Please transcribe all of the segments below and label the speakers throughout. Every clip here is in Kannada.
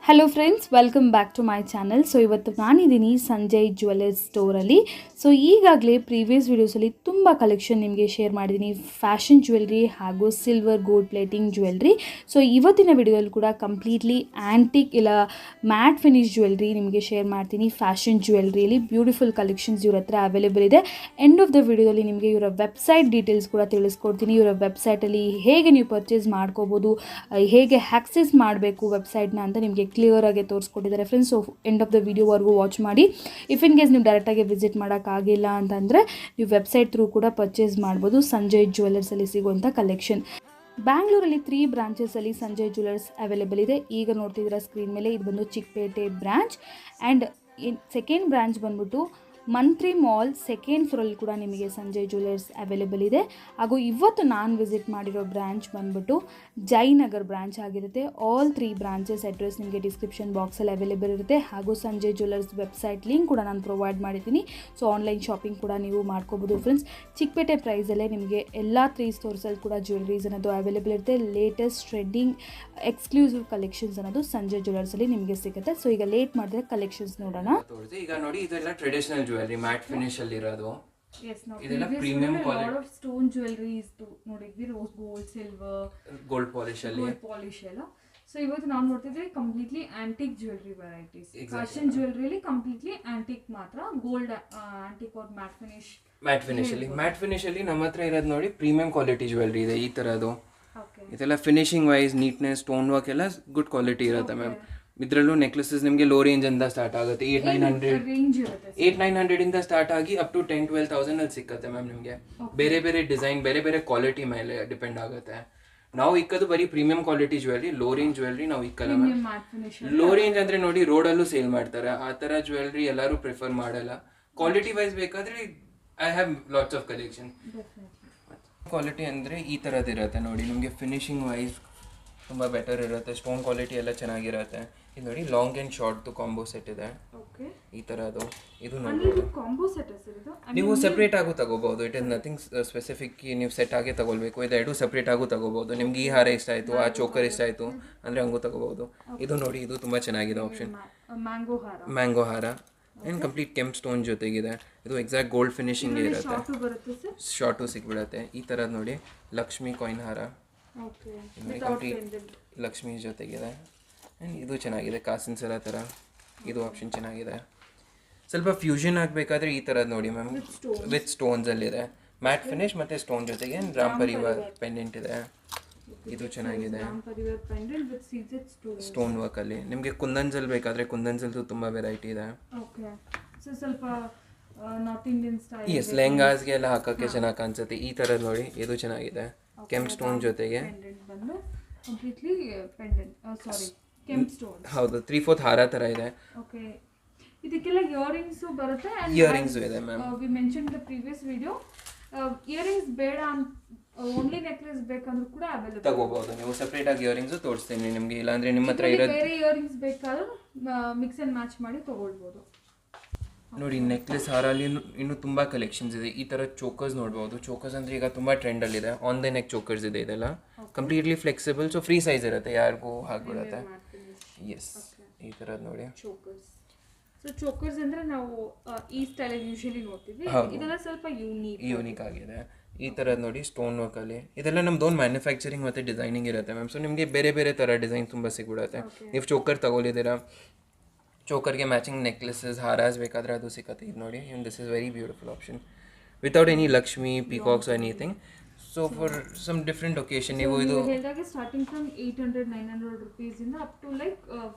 Speaker 1: Hello friends, welcome back to my channel. So ಇವತ್ತು ನಾನಿದ್ದೀನಿ ಸಂಜಯ್ ಜ್ಯುವೆಲ್ಲರ್ಸ್ ಸ್ಟೋರಲ್ಲಿ. ಸೊ ಈಗಾಗಲೇ ಪ್ರೀವಿಯಸ್ ವೀಡಿಯೋಸಲ್ಲಿ ತುಂಬ ಕಲೆಕ್ಷನ್ ನಿಮಗೆ ಶೇರ್ ಮಾಡಿದ್ದೀನಿ, ಫ್ಯಾಷನ್ ಜ್ಯುವೆಲ್ರಿ ಹಾಗೂ silver gold plating jewellery. So ಇವತ್ತಿನ ವಿಡಿಯೋದಲ್ಲಿ ಕೂಡ ಕಂಪ್ಲೀಟ್ಲಿ ಆ್ಯಂಟಿಕ್ ಇಲ್ಲ ಮ್ಯಾಟ್ ಫಿನಿಶ್ ಜ್ಯುವೆಲ್ರಿ ನಿಮಗೆ ಶೇರ್ ಮಾಡ್ತೀನಿ. ಫ್ಯಾಷನ್ ಜ್ಯುವೆಲ್ರಿಯಲ್ಲಿ ಬ್ಯೂಟಿಫುಲ್ ಕಲೆಕ್ಷನ್ಸ್ ಇವ್ರ ಹತ್ರ ಅವೈಲೇಬಲ್ ಇದೆ. ಎಂಡ್ ಆಫ್ ದ ವಿಡಿಯೋದಲ್ಲಿ ನಿಮಗೆ ಇವರ ವೆಬ್ಸೈಟ್ ಡೀಟೇಲ್ಸ್ ಕೂಡ ತಿಳಿಸ್ಕೊಡ್ತೀನಿ. ಇವರ ವೆಬ್ಸೈಟಲ್ಲಿ ಹೇಗೆ ನೀವು ಪರ್ಚೇಸ್ ಮಾಡ್ಕೋಬೋದು, ಹೇಗೆ ಆಕ್ಸೆಸ್ ಮಾಡಬೇಕು ವೆಬ್ಸೈಟ್ನ ಅಂತ ನಿಮಗೆ ಕ್ಲಿಯರ್ ಆಗಿ ತೋರಿಸ್ಕೊಟ್ಟಿದ್ದಾರೆ friends. So end of the ವಿಡಿಯೋವರೆಗೂ ವಾಚ್ ಮಾಡಿ. ಇಫ್ ಇನ್ ಕೇಸ್ ನೀವು ಡೈರೆಕ್ಟಾಗಿ ವಿಸಿಟ್ ಮಾಡೋಕ್ಕಾಗಿಲ್ಲ ಅಂತಂದರೆ ನೀವು ವೆಬ್ಸೈಟ್ ಥ್ರೂ ಕೂಡ ಪರ್ಚೇಸ್ ಮಾಡ್ಬೋದು. ಸಂಜಯ್ ಜ್ಯುವೆಲ್ಲರ್ಸಲ್ಲಿ ಸಿಗುವಂಥ ಕಲೆಕ್ಷನ್. ಬ್ಯಾಂಗ್ಳೂರಲ್ಲಿ 3 ಬ್ರಾಂಚಸಲ್ಲಿ ಸಂಜಯ್ ಜ್ಯುವೆಲ್ಲರ್ಸ್ ಅವೈಲೇಬಲ್ ಇದೆ. ಈಗ ನೋಡ್ತಿದ್ದೀರಾ ಸ್ಕ್ರೀನ್ ಮೇಲೆ, ಇದು ಬಂದು Chickpet branch and second branch ಬಂದ್ಬಿಟ್ಟು ಮಂತ್ರಿ ಮಾಲ್ ಸೆಕೆಂಡ್ ಫ್ಲೋರಲ್ಲಿ ಕೂಡ ನಿಮಗೆ ಸಂಜಯ್ ಜ್ಯುವೆಲ್ಲರ್ಸ್ ಅವೈಲೇಬಲ್ ಇದೆ. ಹಾಗೂ ಇವತ್ತು ನಾನು ವಿಸಿಟ್ ಮಾಡಿರೋ ಬ್ರಾಂಚ್ ಬಂದ್ಬಿಟ್ಟು ಜಯನಗರ್ ಬ್ರಾಂಚ್ ಆಗಿರುತ್ತೆ. ಆಲ್ 3 ಬ್ರಾಂಚಸ್ ಅಡ್ರೆಸ್ ನಿಮಗೆ ಡಿಸ್ಕ್ರಿಪ್ಷನ್ ಬಾಕ್ಸಲ್ಲಿ ಅವೈಲೇಬಲ್ ಇರುತ್ತೆ. ಹಾಗೂ ಸಂಜಯ್ ಜ್ಯುವೆಲ್ಲರ್ಸ್ ವೆಬ್ಸೈಟ್ ಲಿಂಕ್ ಕೂಡ ನಾನು ಪ್ರೊವೈಡ್ ಮಾಡಿದ್ದೀನಿ. ಸೊ ಆನ್ಲೈನ್ ಶಾಪಿಂಗ್ ಕೂಡ ನೀವು ಮಾಡ್ಕೋಬೋದು ಫ್ರೆಂಡ್ಸ್. ಚಿಕ್ಕಪೇಟೆ ಪ್ರೈಸಲ್ಲೇ ನಿಮಗೆ ಎಲ್ಲ 3 ಸ್ಟೋರ್ಸಲ್ಲಿ ಕೂಡ ಜ್ಯುವೆಲ್ರೀಸ್ ಅನ್ನೋದು ಅವೈಲೇಬಲ್ ಇರುತ್ತೆ. ಲೇಟೆಸ್ಟ್ ಟ್ರೆಂಡಿಂಗ್ ಎಕ್ಸ್ಕ್ಲೂಸಿವ್ ಕಲೆಕ್ಷನ್ಸ್ ಅನ್ನೋದು ಸಂಜಯ್ ಜ್ಯುವೆಲ್ಲರ್ಸಲ್ಲಿ ನಿಮಗೆ ಸಿಗುತ್ತೆ. ಸೊ ಈಗ ಲೇಟ್ ಮಾಡಿದ್ರೆ ಕಲೆಕ್ಷನ್ಸ್ ನೋಡೋಣ.
Speaker 2: ಈಗ ನೋಡಿ, ಇದೆಲ್ಲ ಟ್ರೆಡಿಷನಲ್ ಜ್ಯುವೆಲ್ರಿ ಮ್ಯಾಟ್ ಫಿನಿಶ್ ಅಲ್ಲಿ ಇರೋದು.
Speaker 1: ಇದೆಲ್ಲ ಪ್ರೀಮಿಯಂ ಕ್ವಾಲಿಟಿ ಸ್ಟೋನ್ ಜ್ಯುವೆಲ್ರಿ ಇತ್ತು ನೋಡಿದ್ವಿ. Rose gold, silver,
Speaker 2: gold polish ಅಲ್ಲಿ
Speaker 1: ಎಲ್ಲ. ಸೊ ಇವತ್ತು ನಾವು ನೋಡ್ತಿದ್ವಿ completely antique jewellery varieties. Fashion ಜ್ಯುವೆಲ್ರಿಲಿ ಕಂಪ್ಲೀಟ್ಲಿ ಆಂಟಿಕ್ ಮಾತ್ರ, ಗೋಲ್ಡ್ ಆಂಟಿಕ್ और ಮ್ಯಾಟ್
Speaker 2: ಫಿನಿಶ್ ಅಲ್ಲಿ ನಮ್ಮ ಹತ್ರ ಇರೋದು ನೋಡಿ ಪ್ರೀಮಿಯಂ ಕ್ವಾಲಿಟಿ ಜ್ಯುವೆಲ್ರಿ ಇದೆ ಈ ತರದು. ಇದೆಲ್ಲ finishing wise neatness, stone work ಎಲ್ಲ ಗುಡ್ ಕ್ವಾಲಿಟಿ ಇರುತ್ತೆ ಮ್ಯಾಮ್. ಇದರಲ್ಲೂ ನೆಕ್ಲೆಸಸ್ ನಿಮಗೆ ಲೋ ರೇಂಜ್ ಅಂತ ಸ್ಟಾರ್ಟ್ ಆಗುತ್ತೆ. 800-900 ಇಂದ ಸ್ಟಾರ್ಟ್ ಆಗಿ ಅಪ್ ಟು 10,000-12,000 ಅಲ್ಲಿ ಸಿಕ್ಕತ್ತೆ ಮ್ಯಾಮ್. ನಿಮಗೆ ಬೇರೆ ಬೇರೆ ಡಿಸೈನ್, ಬೇರೆ ಬೇರೆ ಕ್ವಾಲಿಟಿ ಮೇಲೆ ಡಿಪೆಂಡ್ ಆಗುತ್ತೆ. ನಾವು ಇಕ್ಕದು ಬರೀ premium quality jewellery, low range jewellery ನಾವು ಇಕ್ಕಲ್ಲ ಮ್ಯಾಮ್. ಲೋ ರೇಂಜ್ ಅಂದ್ರೆ ನೋಡಿ ರೋಡಲ್ಲೂ ಸೇಲ್ ಮಾಡ್ತಾರೆ, ಆ ತರ ಜ್ಯುವೆಲ್ರಿ ಎಲ್ಲರೂ ಪ್ರಿಫರ್ ಮಾಡಲ್ಲ. ಕ್ವಾಲಿಟಿ ವೈಸ್ ಬೇಕಾದ್ರೆ I have lots of collection. Quality ಅಂದರೆ ಈ ಥರದ್ದು ಇರುತ್ತೆ ನೋಡಿ, ನಿಮಗೆ ಫಿನಿಶಿಂಗ್ ವೈಸ್ ತುಂಬ ಬೆಟರ್ ಇರುತ್ತೆ. ಸ್ಟೋನ್ ಕ್ವಾಲಿಟಿ ಎಲ್ಲ ಚೆನ್ನಾಗಿರುತ್ತೆ. ಇದು ನೋಡಿ ಲಾಂಗ್ ಆ್ಯಂಡ್ ಶಾರ್ಟ್ದು ಕಾಂಬೋ ಸೆಟ್ ಇದೆ ಈ ಥರದ್ದು. ಇದು ನೋಡ್ಬೋದು, ನೀವು ಸಪ್ರೇಟ್ ಆಗು ತಗೋಬಹುದು. ಇಟ್ ಇಸ್ ನಥಿಂಗ್ ಸ್ಪೆಸಿಫಿಕ್ ನೀವು ಸೆಟ್ ಆಗೇ ತಗೊಳ್ಬೇಕು. ಇದೆರಡು ಸಪ್ರೇಟ್ ಆಗು ತಗೋಬಹುದು. ನಿಮ್ಗೆ ಈ ಹಾರ ಇಷ್ಟ ಆಯಿತು, ಆ ಚೋಕರ್ ಇಷ್ಟ ಆಯಿತು ಅಂದರೆ ಹಂಗೂ ತಗೋಬಹುದು. ಇದು ನೋಡಿ, ಇದು ತುಂಬ ಚೆನ್ನಾಗಿದೆ ಆಪ್ಷನ್, ಮ್ಯಾಂಗೋ ಹಾರ ಏನು ಕಂಪ್ಲೀಟ್ ಕೆಂಪ್ ಸ್ಟೋನ್ ಜೊತೆಗಿದೆ. ಇದು ಎಕ್ಸಾಕ್ಟ್ ಗೋಲ್ಡ್ ಫಿನಿಶಿಂಗ್ ಇರುತ್ತೆ, ಶಾರ್ಟು ಸಿಕ್ಬಿಡುತ್ತೆ. ಈ ಥರದ್ದು ನೋಡಿ ಲಕ್ಷ್ಮಿ ಕಾಯಿನ್ ಹಾರ, ಕಂಪ್ಲೀಟ್ ಲಕ್ಷ್ಮಿ ಜೊತೆಗಿದೆ. ಆ್ಯಂಡ್ ಇದು ಚೆನ್ನಾಗಿದೆ, ಕಾಸಿನ ಸಲ ಥರ. ಇದು ಆಪ್ಷನ್ ಚೆನ್ನಾಗಿದೆ. ಸ್ವಲ್ಪ ಫ್ಯೂಷನ್ ಆಗಬೇಕಾದ್ರೆ ಈ ಥರದ್ದು ನೋಡಿ ಮ್ಯಾಮ್, ವಿತ್ ಸ್ಟೋನ್ಸಲ್ಲಿದೆ. ಮ್ಯಾಟ್ ಫಿನಿಶ್ ಮತ್ತು ಸ್ಟೋನ್ ಜೊತೆಗೆ ರಾಮ್ ಪರಿವಾರ್ ಪೆಂಡೆಂಟ್ ಇದೆ. ಇದು ಚೆನ್ನಾಗಿದೆ, ಸ್ಟೋನ್ ವರ್ಕಲ್ಲಿ. ನಿಮಗೆ ಕುಂದನ್ಸಲ್ಲಿ ಬೇಕಾದರೆ ಕುಂದನ್ಸಲ್ದು ತುಂಬ ವೆರೈಟಿ ಇದೆ. ಎಸ್, ಲೆಹಂಗಾಸ್ಗೆ ಎಲ್ಲ ಹಾಕೋಕ್ಕೆ ಚೆನ್ನಾಗಿ ಕಾಣಿಸುತ್ತೆ. ಈ ಥರದ್ದು ನೋಡಿ, ಇದು ಚೆನ್ನಾಗಿದೆ, ಕೆಂಪ್ ಸ್ಟೋನ್ ಜೊತೆಗೆ. ಹೌದು, 3/4 ಹಾರ ಥರ ಇದೆ.
Speaker 1: ಇದಕ್ಕೆಲ್ಲ ಇಯರಿಂಗ್ಸು ಬರುತ್ತೆ,
Speaker 2: ಇಯರಿಂಗ್ಸು ಇದೆ ma'am.
Speaker 1: We mention the previous video. Earrings ಬೇಡ, ಓನ್ಲಿ ನೆಕ್ಲೆಸ್ ಬೇಕಂದ್ರೂ ಕೂಡ ಅವೈಲೇಬಲ್
Speaker 2: ತಗೋಬಹುದು. ನೀವು ಸಪ್ರೇಟ್ ಆಗಿ ಇಯರಿಂಗ್ಸು ತೋರಿಸ್ತೀನಿ ನಿಮಗೆ. ಇಲ್ಲಾಂದ್ರೆ ನಿಮ್ಮ ಹತ್ರ ಇರೋದು
Speaker 1: ಬೇರೆ ಇಯರಿಂಗ್ಸ್ ಬೇಕಾದ್ರೂ ಮಿಕ್ಸ್ ಆ್ಯಂಡ್ ಮ್ಯಾಚ್ ಮಾಡಿ ತಗೊಳ್ಬೋದು.
Speaker 2: ನೋಡಿ, ನೆಕ್ಲೆಸ್ ಹಾರಲ್ಲಿ ಇನ್ನೂ ತುಂಬ ಕಲೆಕ್ಷನ್ಸ್ ಇದೆ. ಈ ಥರ ಚೋಕರ್ಸ್ ನೋಡ್ಬೋದು. ಚೋಕರ್ಸ್ ಅಂದರೆ ಈಗ ತುಂಬ ಟ್ರೆಂಡಲ್ಲಿದೆ. ಆನ್ ದ ನೆಕ್ ಚೋಕರ್ಸ್ ಇದೆ. ಇದೆಲ್ಲ completely flexible, so free size ಇರುತ್ತೆ, ಯಾರಿಗೂ ಹಾಕ್ಬಿಡುತ್ತೆ. ಎಸ್, ಈ ಥರದ್ದು ನೋಡಿ
Speaker 1: ಚೋಕರ್ಸ್. ಸೊ ಚೋಕರ್ಸ್ ಅಂದರೆ ನಾವು ಈ ಸ್ಟೈಲಲ್ಲಿ ಯೂಶಲಿ ನೋಡ್ತೀವಿ. ಇದೆಲ್ಲ ಸ್ವಲ್ಪ ಯೂನಿಕ್
Speaker 2: ಆಗಿದೆ. ಈ ಥರದ್ದು ನೋಡಿ, ಸ್ಟೋನ್ ವರ್ಕಲ್ಲಿ. ಇದೆಲ್ಲ ನಮ್ದು ಓನ್ ಮ್ಯಾನುಫ್ಯಾಕ್ಚರಿಂಗ್ ಮತ್ತು ಡಿಸೈನಿಂಗ್ ಇರುತ್ತೆ ಮ್ಯಾಮ್. ಸೊ ನಿಮಗೆ ಬೇರೆ ಬೇರೆ ಥರ ಡಿಸೈನ್ ತುಂಬ ಸಿಗ್ಬಿಡುತ್ತೆ. ನೀವು ಚೋಕರ್ ತಗೊಳ್ಳಿದ್ದೀರಾ, ಚೋಕರ್ಗೆ ಮ್ಯಾಚಿಂಗ್ ನೆಕ್ಲೆಸಸ್, ಹಾರಾಸ್ ಬೇಕಾದರೆ ಅದು ಸಿಕ್ಕತ್ತೆ. ಇದು ನೋಡಿ, this is very beautiful option without any Lakshmi, peacocks anything. So for some different occasion ನೀವು ಇದು
Speaker 1: ಸ್ಟಾರ್ಟಿಂಗ್ ಫ್ರಮ್ 800-900 ರೂಪೀಸಿಂದ up to like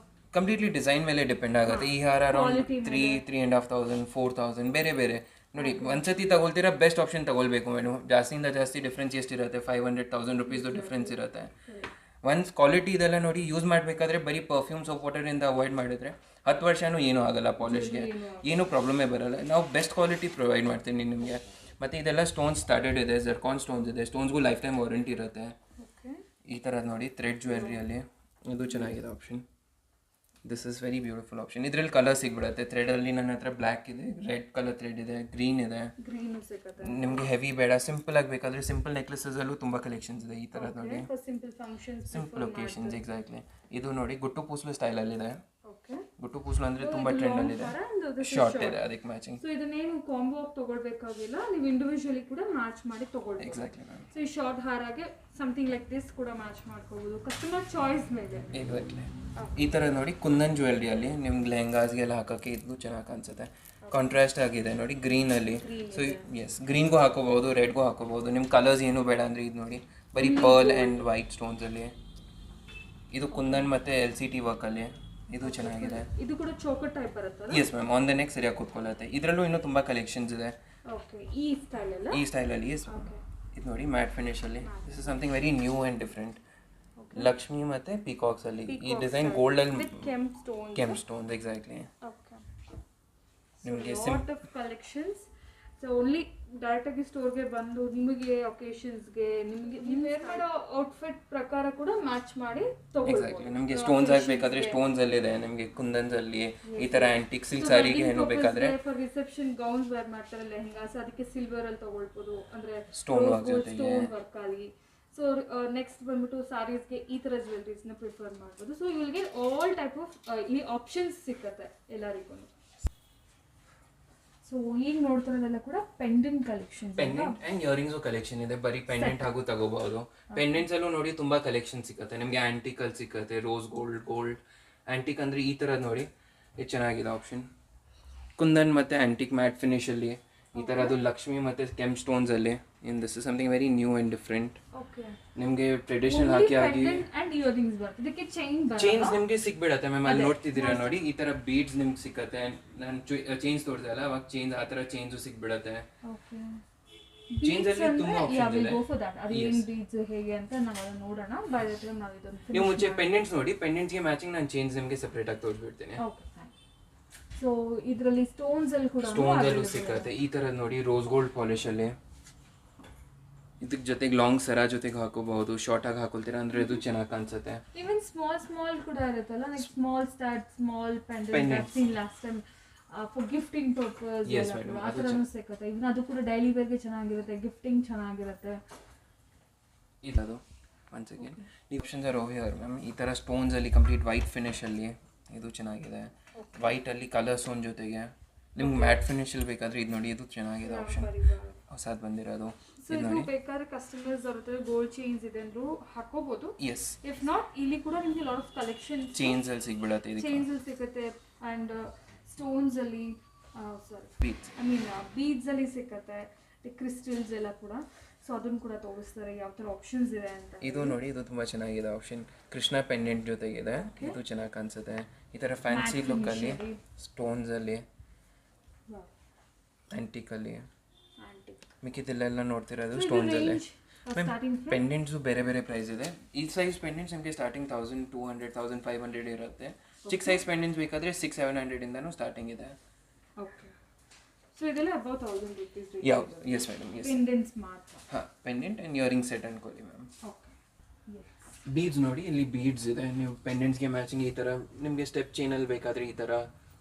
Speaker 2: completely design ಮೇಲೆ ಡಿಪೆಂಡ್ ಆಗುತ್ತೆ. ಈ ಹಾರ ಅರೌಂಡ್ 3,500, 4,000 ಬೇರೆ ಬೇರೆ. ನೋಡಿ, ಒಂದ್ಸತಿ ತಗೊಳ್ತೀರಾ, ಬೆಸ್ಟ್ ಆಪ್ಷನ್ ತಗೊಳ್ಬೇಕು ಮೇಡಮ್. ಜಾಸ್ತಿಯಿಂದ ಜಾಸ್ತಿ ಡಿಫ್ರೆನ್ಸ್ ಎಷ್ಟಿರುತ್ತೆ, 500-1,000 ರೂಪೀಸ್ದು ಡಿಫ್ರೆನ್ಸ್ ಇರುತ್ತೆ. ಒನ್ಸ್ ಕ್ವಾಲಿಟಿ ಇದೆಲ್ಲ ನೋಡಿ, ಯೂಸ್ ಮಾಡಬೇಕಾದ್ರೆ ಬರೀ ಪರ್ಫ್ಯೂಮ್, ಸೋಪ್ ವಾಟರಿಂದ ಅವಾಯ್ಡ್ ಮಾಡಿದರೆ 10 ವರ್ಷನೂ ಏನೂ ಆಗೋಲ್ಲ. ಪಾಲಿಷ್ಗೆ ಏನೂ ಪ್ರಾಬ್ಲಮೇ ಬರೋಲ್ಲ. ನಾವು ಬೆಸ್ಟ್ ಕ್ವಾಲಿಟಿ ಪ್ರೊವೈಡ್ ಮಾಡ್ತೀನಿ ನಿಮಗೆ. ಮತ್ತು ಇದೆಲ್ಲ ಸ್ಟೋನ್ಸ್ ಸ್ಟಾರ್ಟೆಡ್ ಇದೆ, ಜರ್ಕಾನ್ ಸ್ಟೋನ್ಸ್ ಇದೆ. ಸ್ಟೋನ್ಸ್ಗೂ ಲೈಫ್ ಟೈಮ್ ವಾರಂಟಿ ಇರುತ್ತೆ. ಈ ಥರದ್ದು ನೋಡಿ, ಥ್ರೆಡ್ ಜ್ಯುವೆಲ್ರಿಯಲ್ಲಿ ಇದು ಚೆನ್ನಾಗಿದೆ option. This is very beautiful option. ಇದರಲ್ಲಿ ಕಲರ್ ಸಿಗ್ಬಿಡುತ್ತೆ. ಥ್ರೆಡಲ್ಲಿ ನನ್ನ ಹತ್ರ ಬ್ಲ್ಯಾಕ್ ಇದೆ, ರೆಡ್ ಕಲರ್ ಥ್ರೆಡ್ ಇದೆ, ಗ್ರೀನ್ ಇದೆ.
Speaker 1: ಗ್ರೀನು ಸಿಗುತ್ತೆ.
Speaker 2: ನಿಮಗೆ ಹೆವಿ ಬೇಡ, ಸಿಂಪಲ್ ಆಗಿ ಬೇಕಾದರೆ ಸಿಂಪಲ್ ನೆಕ್ಲೆಸಸಲ್ಲೂ ತುಂಬ ಕಲೆಕ್ಷನ್ಸ್ ಇದೆ ಈ ಥರದ್ದು ನೋಡಿ.
Speaker 1: Simple functions,
Speaker 2: simple occasions, exactly. ಇದು ನೋಡಿ ಗುಟ್ಟು ಪೂಸ್ಲು ಸ್ಟೈಲಲ್ಲಿದೆ.
Speaker 1: ಓಕೆ,
Speaker 2: ಗುಟ್ಟು ಪೂಸ್ಲು ಅಂದರೆ ತುಂಬ ಟ್ರೆಂಡಲ್ಲಿದೆ, ಶಾರ್ಟ್ ಇದೆ, ಅದಕ್ಕೆ ಮ್ಯಾಚಿಂಗ್.
Speaker 1: ಸೊ ಇದನ್ನೇನು ಕಾಂಬೋ ಆಗಿ ತಗೊಳ್ಬೇಕಾಗಿಲ್ಲ, ನೀವು ಇಂಡಿವಿಜುವಲಿ ಕೂಡ ಮ್ಯಾಚ್ ಮಾಡಿ ತಗೊಳ್ಬೇಕು.
Speaker 2: Exactly ma'am.
Speaker 1: ಸೊ ಈ ಶಾರ್ಟ್ ಹಾರಾಗೆ ಸಮಥಿಂಗ್ ಲೈಕ್ ದಿಸ್ ಕೂಡ ಮ್ಯಾಚ್ ಮಾಡ್ಕೋಬಹುದು, ಕಸ್ಟಮರ್ ಚಾಯ್ಸ್ ಮೇಲೆ.
Speaker 2: ಎಕ್ಸಾಕ್ಟ್ಲಿ. ಈ ಥರ ನೋಡಿ ಕುಂದನ್ ಜ್ಯುವೆಲ್ರಿಯಲ್ಲಿ ನಿಮ್ಗೆ ಲೆಹಂಗಾಸ್ಗೆಲ್ಲ ಹಾಕೋಕ್ಕೆ ಇದು ಚೆನ್ನಾಗಿ ಕಾಣಿಸುತ್ತೆ. ಕಾಂಟ್ರಾಸ್ಟ್ ಆಗಿದೆ ನೋಡಿ ಗ್ರೀನಲ್ಲಿ. ಸೊ ಎಸ್, ಗ್ರೀನ್ಗೂ ಹಾಕೋಬಹುದು, ರೆಡ್ಗೂ ಹಾಕೋಬಹುದು. ನಿಮ್ಮ ಕಲರ್ಸ್ ಏನೂ ಬೇಡ ಅಂದರೆ ಇದು ನೋಡಿ ಬರೀ ಪರ್ಲ್ ಆ್ಯಂಡ್ ವೈಟ್ ಸ್ಟೋನ್ಸಲ್ಲಿ. ಇದು ಕುಂದನ್ ಮತ್ತು LCT ವರ್ಕಲ್ಲಿ ಇದು ಚೆನ್ನಾಗಿದೆ.
Speaker 1: ಇದು ಕೂಡ ಚೋಕರ್ ಟೈಪ್ ಬರುತ್ತಲ್ಲ?
Speaker 2: Yes ma'am, on the neck ಸರಿಯಾಗಿ ಕೂತ್ಕೊಳ್ಳುತ್ತೆ. ಇದರಲ್ಲೂ ಇನ್ನೂ ತುಂಬ ಕಲೆಕ್ಷನ್ಸ್ ಇದೆ
Speaker 1: ಓಕೆ, ಈ ಸ್ಟೈಲಲ್ಲ?
Speaker 2: ಈ ಸ್ಟೈಲಲ್ಲಿ. Yes ma'am. ಇದು ನೋಡಿ ಮ್ಯಾಟ್ ಫಿನಿಶಲ್ಲಿ. This is something very new and different. Lakshmi ಮತ್ತು ಪೀಕಾಕ್ಸಲ್ಲಿ ಈ ಡಿಸೈನ್ ಗೋಲ್ಡಲ್ಲಿ ಕೆಂಪ್ ಸ್ಟೋನ್ಸ್. ಎಕ್ಸಾಕ್ಟ್ಲಿ. ನಿಮಗೆ
Speaker 1: lot of collections. So only ಡೈರೆಕ್ಟಾಗಿ ಸ್ಟೋರ್ಗೆ ಬಂದು ನಿಮಗೆ ಒಕೇಶನ್ಸ್ಗೆ ನಿಮಗೆ ನೀವು ವೇರ್ ಮಾಡೋ ಔಟ್ಫಿಟ್ ಪ್ರಕಾರ ಕೂಡ ಮ್ಯಾಚ್ ಮಾಡಿ ತಗೊಳ್ಬೋದು.
Speaker 2: ಎಕ್ಸಾಕ್ಟ್ಲಿ. ನಿಮಗೆ ಸ್ಟೋನ್ಸ್ ಆಗಬೇಕಾದ್ರೆ ಸ್ಟೋನ್ಸಲ್ಲಿದೆ, ನಿಮಗೆ ಕುಂದನ್ಸಲ್ಲಿ ಈ ಥರ ಆ್ಯಂಟಿಕ್ ಸಿಲ್ಕ್ ಸಾರಿಗೆ ಏನು ಬೇಕಾದರೆ.
Speaker 1: ಫಾರ್ ರಿಸೆಪ್ಷನ್ ಗೌನ್ಸ್ ವೇರ್ ಮಾಡ್ತಾರೆ, ಲೆಹಂಗಾಸ್, ಅದಕ್ಕೆ ಸಿಲ್ವರ್ ಅಲ್ಲಿ ತಗೊಳ್ಬೋದು, ಅಂದರೆ
Speaker 2: ಸ್ಟೋನ್ ವರ್ಕ್ ಜೊತೆಗೆ.
Speaker 1: ಸ್ಟೋನ್ ವರ್ಕ್ ಆಗಿ. ಸೊ ನೆಕ್ಸ್ಟ್ ಬಂದ್ಬಿಟ್ಟು ಸ್ಯಾರೀಸ್ಗೆ ಈ ಥರ ಜ್ಯುವೆಲ್ರೀಸ್ನ ಪ್ರಿಫರ್ ಮಾಡ್ಬೋದು. So you will get all type of ಇಲ್ಲಿ ಆಪ್ಷನ್ಸ್ ಸಿಕ್ಕತ್ತೆ ಎಲ್ಲರಿಗೂ. ಸೊ ಈಗ ನೋಡ್ತಿರೋದೆಲ್ಲ ಕೂಡ pendant collection,
Speaker 2: pendant and earrings collection ಇದೆ. ಬರೀ ಪೆಂಡೆಂಟ್ ಹಾಗೂ ತಗೋಬಹುದು. ಪೆಂಡೆಂಟ್ಸ್ ಅಲ್ಲೂ ನೋಡಿ ತುಂಬಾ ಕಲೆಕ್ಷನ್ ಸಿಗುತ್ತೆ ನಿಮಗೆ. ಆಂಟಿಕ್ ಅಲ್ಲಿ ಸಿಗುತ್ತೆ, ರೋಸ್ ಗೋಲ್ಡ್, ಗೋಲ್ಡ್ ಆಂಟಿಕ್ ಅಂದ್ರೆ ಈ ಥರದ್ದು ನೋಡಿ, ಇದು ಚೆನ್ನಾಗಿದೆ ಆಪ್ಷನ್. ಕುಂದನ್ ಮತ್ತೆ ಆಂಟಿಕ್ ಮ್ಯಾಟ್ ಫಿನಿಶ್ ಅಲ್ಲಿ ಈ ಥರದ್ದು ಲಕ್ಷ್ಮಿ ಮತ್ತೆ ಕೆಂಪ್ ಸ್ಟೋನ್ಸ್ ಅಲ್ಲಿ. In this is something very new and different. ನಿಮಗೆ ಟ್ರೆಡಿಷನಲ್ ಹಾಕಿ ಚೈನ್ಸ್ ನಿಮಗೆ ಸಿಗ್ಬಿಡತ್ತೆ ಮ್ಯಾಮ್. ಅಲ್ಲಿ ನೋಡ್ತಿದ್ದೀರಾ ನೋಡಿ, ಈ ತರ ಬೀಡ್ಸ್ ನಿಮ್ಗೆ ಸಿಕ್ಕತ್ತೆ. ನಾನು ಚೈನ್ಸ್ ತೋರಿಸಲ್ಲ, ಅವಾಗ ಚೈನ್ಸ್ ಆ ಥರ ಚೈನ್ಸು ಸಿಗ್ಬಿಡತ್ತೆ. ಚೈನ್ಸ್ ಅಲ್ಲಿ ತುಂಬಾ ಆಪ್ಷನ್ಸ್ ಇದೆ. ನೀವು ಮುಂಚೆ ಪೆಂಡೆಂಟ್ಸ್ ನೋಡಿ, ಪೆಂಡೆಂಟ್ಸ್ಗೆ ಮ್ಯಾಚಿಂಗ್ ನಾನು ಚೈನ್ಸ್ ನಿಮಗೆ ಸೆಪರೇಟ್ ಆಗಿ ತೋರಿಸ್ಬಿಡ್ತೀನಿ.
Speaker 1: ಸೊ ಇದರಲ್ಲಿ ಸ್ಟೋನ್ಸ್ ಅಲ್ಲಿ ಕೂಡ
Speaker 2: ಸ್ಟೋನ್ಸ್ ಅಲ್ಲೂ ಸಿಕ್ಕತ್ತೆ. ಈ ತರ ನೋಡಿ ರೋಸ್ ಗೋಲ್ಡ್ ಪಾಲಿಶ್ ಅಲ್ಲಿ. ಇದಕ್ಕೆ ಜೊತೆಗೆ ಲಾಂಗ್ ಸರ ಜೊತೆಗೆ ಹಾಕೋಬಹುದು, ಶಾರ್ಟ್ ಆಗಿ ಹಾಕೊಳ್ತೀರಾ ಅಂದ್ರೆ ಇದು ಚೆನ್ನಾಗಿ ಕಾಣಿಸುತ್ತೆ.
Speaker 1: ಈವನ್ ಸ್ಮಾಲ್ ಕೂಡ ಇರುತ್ತಲ್ಲ, like small start small pendant last time for gifting purpose ಆ ಥರನೂ ಸಿಕ್ಕತ್ತೆ. ಇವನ್ ಅದು ಕೂಡ ಡೈಲಿ ವೇರ್ಗೆ ಚೆನ್ನಾಗಿರುತ್ತೆ, ಗಿಫ್ಟಿಂಗ್ ಚೆನ್ನಾಗಿರುತ್ತೆ.
Speaker 2: ಇದದು ಒನ್ಸ್ ಅಗೇನ್ ಈ options are over here ma'am. ಈ ತರ ಸ್ಟೋನ್ಸ್ ಅಲ್ಲಿ ಕಂಪ್ಲೀಟ್ ವೈಟ್ ಫಿನಿಶ್ ಅಲ್ಲಿ ಇದು ಚೆನ್ನಾಗಿದೆ. ವೈಟ್ ಅಲ್ಲಿ ಕಲರ್ ಸ್ಟೋನ್ ಜೊತೆಗೆ ನಿಮ್ಗೆ ಮ್ಯಾಟ್ ಫಿನಿಶ್ ಅಲ್ಲಿ ಬೇಕಾದ್ರೆ ಇದು ನೋಡಿ, ಇದು ಚೆನ್ನಾಗಿದೆ ಆಪ್ಷನ್, ಹೊಸದು ಬಂದಿರೋದು.
Speaker 1: ಇದು ನೋಡಿ, ಬೇಕಾದ್ರೆ ಕಸ್ಟಮರ್ಸ್ ಅವ್ರ ಹತ್ರ ಗೋಲ್ಡ್ ಚೈನ್ಸ್ ಇದೆ ಅಂದ್ರು ಹಾಕೋಬಹುದು.
Speaker 2: ಎಸ್,
Speaker 1: ಇಫ್ ನಾಟ್ ಇಲ್ಲಿ ಕೂಡ ನಿಮಗೆ ಲಾಟ್ ಆಫ್ ಕಲೆಕ್ಷನ್
Speaker 2: ಚೈನ್ಸ್ ಅಲ್ಲಿ ಸಿಗ್ಬಿಡುತ್ತೆ. ಇದಕ್ಕೆ
Speaker 1: ಚೈನ್ಸ್ ಅಲ್ಲಿ ಸಿಗುತ್ತೆ ಅಂಡ್ ಸ್ಟೋನ್ಸ್ ಅಲ್ಲಿ
Speaker 2: ಬೀಡ್ಸ್,
Speaker 1: ಐ ಮೀನ್ ಬೀಡ್ಸ್ ಅಲ್ಲಿ ಸಿಗುತ್ತೆ, ಕ್ರಿಸ್ಟಲ್ಸ್ ಎಲ್ಲ ಕೂಡ. ಸೊ ಅದನ್ನು ಕೂಡ ತೋರಿಸ್ತಾರೆ ಯಾವ ಥರ ಆಪ್ಷನ್ಸ್ ಇದೆ ಅಂತ.
Speaker 2: ಇದು ನೋಡಿ, ಇದು ತುಂಬ ಚೆನ್ನಾಗಿದೆ ಆಪ್ಷನ್. ಕೃಷ್ಣ ಪೆಂಡೆಂಟ್ ಜೊತೆಗಿದೆ, ಇದು ಚೆನ್ನಾಗಿ ಕಾಣಿಸುತ್ತೆ. ಈ ಥರ ಫ್ಯಾನ್ಸಿ ಲುಕ್ಕಲ್ಲಿ ಸ್ಟೋನ್ಸಲ್ಲಿ ಆ್ಯಂಟಿಕಲ್ಲಿ ಮಿಕ್ಕಿದ್ದೆಲ್ಲ ನೋಡ್ತಿರೋದು ಸ್ಟೋನ್ಸಲ್ಲೇ. ಪೆಂಡೆಂಟ್ಸು ಬೇರೆ ಬೇರೆ ಪ್ರೈಸ್ ಇದೆ. ಈ ಸೈಜ್ ಪೆಂಡೆಂಟ್ಸ್ ನಿಮಗೆ ಸ್ಟಾರ್ಟಿಂಗ್ 1200, 1500 ಇರುತ್ತೆ. ಚಿಕ್ಕ ಸೈಜ್ ಪೆಂಡೆಂಟ್ಸ್ ಬೇಕಾದರೆ 600-700 ಸ್ಟಾರ್ಟಿಂಗ್ ಇದೆ.
Speaker 1: ಓಕೆ, ಸೊ ಇದೆಲ್ಲ ಅಬೌಟ್ 1000 ರೂಪೀಸ್.
Speaker 2: ಯಾವುದು? Yes madam, yes.
Speaker 1: ಪೆಂಡೆಂಟ್ಸ್ ಮಾತ್ರ.
Speaker 2: ಹಾಂ, ಪೆಂಡೆಂಟ್ ಆ್ಯಂಡ್ ಇಯರಿಂಗ್ ಸೆಟ್ ಅನ್ಕೊಳ್ಳಿ ಮ್ಯಾಮ್.
Speaker 1: ಓಕೆ,
Speaker 2: ಬೀಡ್ಸ್ ನೋಡಿ, ಇಲ್ಲಿ ಬೀಡ್ಸ್ ಇದೆ. ನೀವು ಪೆಂಡೆಂಟ್ಸ್ಗೆ ಮ್ಯಾಚಿಂಗ್ ಈ ಥರ ನಿಮಗೆ ಸ್ಟೆಪ್ ಚೈನಲ್ಲಿ ಬೇಕಾದರೆ ಈ ಥರ,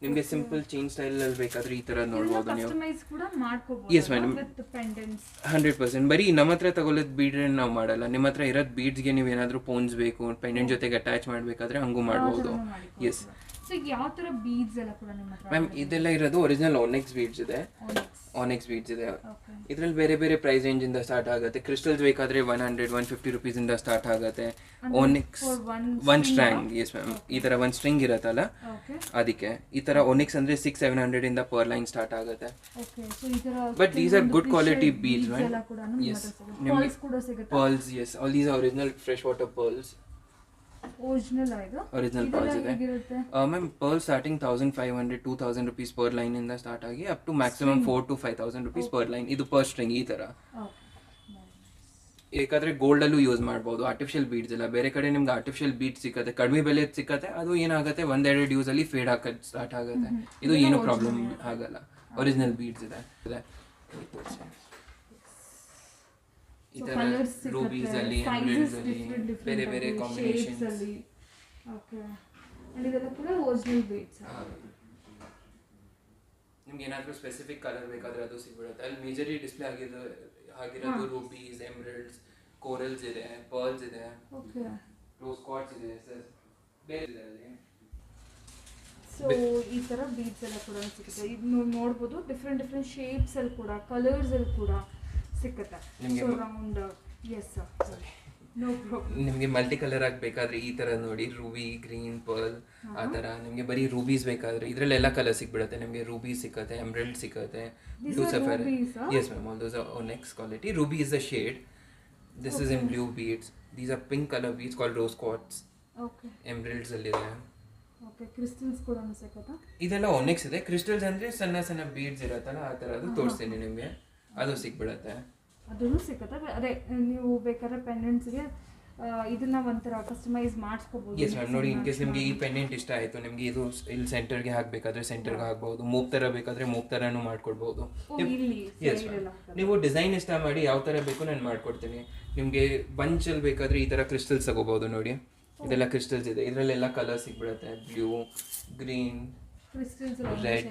Speaker 2: ನಿಮಗೆ ಸಿಂಪಲ್ ಚೈನ್ ಸ್ಟೈಲಲ್ಲಿ ಬೇಕಾದರೆ ಈ ಥರ ನೋಡ್ಬೋದು ನೀವು.
Speaker 1: ಕಸ್ಟಮೈಸ್ ಕೂಡ ಮಾಡ್ಕೋಬಹುದು.
Speaker 2: Yes madam,
Speaker 1: with pendants
Speaker 2: 100%. ಬರೀ ನಮ್ಮ ಹತ್ರ ತಗೊಳ್ಳೋದು ಬೀಡ್ರೆ ನಾವು ಮಾಡಲ್ಲ. ನಿಮ್ಮ ಹತ್ರ ಇರೋದು ಬೀಡ್ಸ್ಗೆ ನೀವು ಏನಾದರೂ ಪೋನ್ಸ್ ಬೇಕು, ಪೆಂಡೆಂಟ್ ಜೊತೆಗೆ ಅಟ್ಯಾಚ್ ಮಾಡಬೇಕಾದ್ರೆ ಹಂಗೂ ಮಾಡ್ಬೋದು. ಎಸ್.
Speaker 1: ಸೊ ಯಾವ ಥರ ಬೀಡ್ಸ್ ಎಲ್ಲ ಕೂಡ ನಿಮ್ಮ ಹತ್ರ?
Speaker 2: ಮ್ಯಾಮ್, ಇದೆಲ್ಲ ಇರೋದು ಒರಿಜಿನಲ್ ಆನೆಕ್ಸ್ ಬೀಡ್ಸ್ ಇದೆ. ಆನೆಕ್ಸ್ ಬೀಡ್ಸ್ ಇದೆ. ಇದರಲ್ಲಿ ಬೇರೆ ಬೇರೆ ಪ್ರೈಸ್ ರೇಂಜಿಂದ ಸ್ಟಾರ್ಟ್ ಆಗುತ್ತೆ. ಕ್ರಿಸ್ಟಲ್ಸ್ ಬೇಕಾದರೆ 100-150 ರೂಪೀಸಿಂದ ಸ್ಟಾರ್ಟ್ ಆಗುತ್ತೆ. Onyx one string, yes ma'am, ಈ ಥರ ಒಂದು ಸ್ಟ್ರಿಂಗ್ ಇರುತ್ತಲ್ಲ ಅದಕ್ಕೆ. ಈ ಥರ ಓನಿಕ್ಸ್ ಅಂದರೆ 600-700 ಇಂದ ಪರ್ ಲೈನ್ ಸ್ಟಾರ್ಟ್ ಆಗುತ್ತೆ. But these are good quality beads ma'am. Yes, pearls, yes, all these are original fresh water pearls. Original pearls ಇದೆ ma'am. Pearl starting 1500-2000 rupees per line ಇಂದ ಸ್ಟಾರ್ಟ್ ಆಗಿ up to maximum 4000-5000 rupees per line. ಇದು ಪರ್ ಸ್ಟ್ರಿಂಗ್ ಈ ತರ. ಬೇಕಾದ್ರೆ ಗೋಲ್ಡ್ ಅಲ್ಲೂ ಯೂಸ್ ಮಾಡ್ಬೋದು. ಆರ್ಟಿಫಿಷಿಯಲ್ ಬೀಡ್ಸ್ ಇಲ್ಲ, ಬೇರೆ ಕಡೆ ನಿಮ್ಗೆ ಆರ್ಟಿಫಿಷಿಯಲ್ ಬೀಡ್ಸ್ ಸಿಕ್ಕತ್ತೆ, ಕಡಿಮೆ ಬೆಲೆ ಸಿಕ್ಕತ್ತೆ. ಅದು ಏನಾಗುತ್ತೆ, 1-2 ಯೂಸ್ ಅಲ್ಲಿ ಫೇಡ್ ಹಾಕೋದು ಸ್ಟಾರ್ಟ್ ಆಗುತ್ತೆ. ಇದು ಏನು ಪ್ರಾಬ್ಲಮ್ ಆಗಲ್ಲ. ಒರಿಜಿನಲ್ ಬೀಡ್ಸ್ ಇದೆ. ಈ ತರ ರೂಬೀಸ್ ಅಲ್ಲಿ, ಎಮರಲ್ಡ್ಸ್ ಅಲ್ಲಿ ಬೇರೆ ಬೇರೆ ಕಾಂಬಿನೇಷನ್ಸ್.
Speaker 1: ಆ್ಯಂಡ್ ಇದೆಲ್ಲ ಕೂಡ ಒರಿಜಿನಲ್ ಬೀಡ್ಸ್.
Speaker 2: ನಿಮ್ಗೆ ಏನಾದರೂ ಸ್ಪೆಸಿಫಿಕ್ ಕಲರ್ ಬೇಕಾದರೆ ಅದು ಸಿಗ್ಬಿಡುತ್ತೆ. ಅಲ್ಲಿ ಮೇಜರಿ ಡಿಸ್ಪ್ಲೇ ಆಗಿರೋದು ರೂಬೀಸ್, ಎಮ್ರಲ್ಡ್ಸ್, ಕೋರಲ್ಸ್ ಇದೆ, ಪರ್ಲ್ಸ್ ಇದೆ,
Speaker 1: ಓಕೆ,
Speaker 2: ರೋಸ್ ಕ್ವಾರ್ಟ್ಸ್ ಇದೆ, ಬೇರೆ ಇದೆ ಅಲ್ಲಿ.
Speaker 1: ಸೊ ಈ ಥರ ಬೀಡ್ಸ್ ಎಲ್ಲ ಕೂಡ ಸಿಗುತ್ತೆ. ಇದು ನೋಡ್ಬೋದು ಡಿಫ್ರೆಂಟ್ ಡಿಫ್ರೆಂಟ್ ಶೇಪ್ಸ್ ಅಲ್ಲಿ ಕೂಡ, ಕಲರ್ಸ್ ಅಲ್ಲಿ ಕೂಡ ಸಿಗುತ್ತೆ. So round, yes sir, no problem.
Speaker 2: ನಿಮಗೆ ಮಲ್ಟಿ ಕಲರ್ ಆಗಬೇಕಾದ್ರೆ ಈ ಥರ ನೋಡಿ, ರೂಬಿ, ಗ್ರೀನ್, ಪರ್ಲ್ ಆ ಥರ. ನಿಮಗೆ ಬರೀ ರೂಬೀಸ್ ಬೇಕಾದರೆ ಇದರಲ್ಲೆಲ್ಲ ಕಲರ್ ಸಿಕ್ಬಿಡುತ್ತೆ. ನಿಮಗೆ ರೂಬೀಸ್ ಸಿಕ್ಕತ್ತೆ, ಎಮ್ರಲ್ಡ್ ಸಿಕ್ಕತ್ತೆ, blue sapphire. Yes ma'am, all those are next quality. Ruby is the shade. This is in blue beads. These are pink colour beads called rose quartz.
Speaker 1: Okay,
Speaker 2: emeralds ಅಲ್ಲಿದೆ.
Speaker 1: ಓಕೆ, ಕ್ರಿಸ್ಟಲ್ಸ್ ಕೂಡ ಸಿಕ್ಕತ್ತಾ?
Speaker 2: ಇದೆಲ್ಲ ಒನೆಕ್ಸ್ ಇದೆ. ಕ್ರಿಸ್ಟಲ್ಸ್ ಅಂದರೆ ಸಣ್ಣ ಸಣ್ಣ ಬೀಡ್ಸ್ ಇರುತ್ತಲ್ಲ, ಆ ಥರದ್ದು ತೋರಿಸ್ತೀನಿ ನಿಮಗೆ, ಅದು ಸಿಕ್ಬಿಡುತ್ತೆ.
Speaker 1: ಅದೂ ಸಿಕ್ಕತ್ತೆ. ಅದೇ ನೀವು ಬೇಕಾದ್ರೆ ಪೆಂಡೆಂಟ್ಸ್ಗೆ ಇದನ್ನ ಒಂಥರ ಕಸ್ಟಮೈಸ್ ಮಾಡಿಸ್ಕೋಬಹುದು.
Speaker 2: ಎಸ್ ಮ್ಯಾಮ್, ನೋಡಿ, ಇನ್ ಕೇಸ್ ನಿಮಗೆ ಈ ಪೆಂಡೆಂಟ್ ಇಷ್ಟ ಆಯಿತು, ನಿಮಗೆ ಇದು ಇಲ್ಲಿ ಸೆಂಟರ್ಗೆ ಹಾಕಬೇಕಾದ್ರೆ ಸೆಂಟರ್ಗೆ ಹಾಕ್ಬಹುದು, ಮೂಗ್ ಥರ ಬೇಕಾದರೆ ಮೂಗ್ ಥರನೂ ಮಾಡ್ಕೊಡ್ಬೋದು. ಎಸ್ ಮ್ಯಾಮ್, ನೀವು ಡಿಸೈನ್ ಇಷ್ಟ ಮಾಡಿ ಯಾವ ಥರ ಬೇಕು ನಾನು ಮಾಡ್ಕೊಡ್ತೀನಿ. ನಿಮಗೆ ಬಂಚಲ್ಲಿ ಬೇಕಾದರೆ ಈ ಥರ ಕ್ರಿಸ್ಟಲ್ಸ್ ತಗೋಬಹುದು. ನೋಡಿ, ಇದೆಲ್ಲ ಕ್ರಿಸ್ಟಲ್ಸ್ ಇದೆ. ಇದರಲ್ಲೆಲ್ಲ ಕಲರ್ ಸಿಗ್ಬಿಡುತ್ತೆ. Blue, green, red,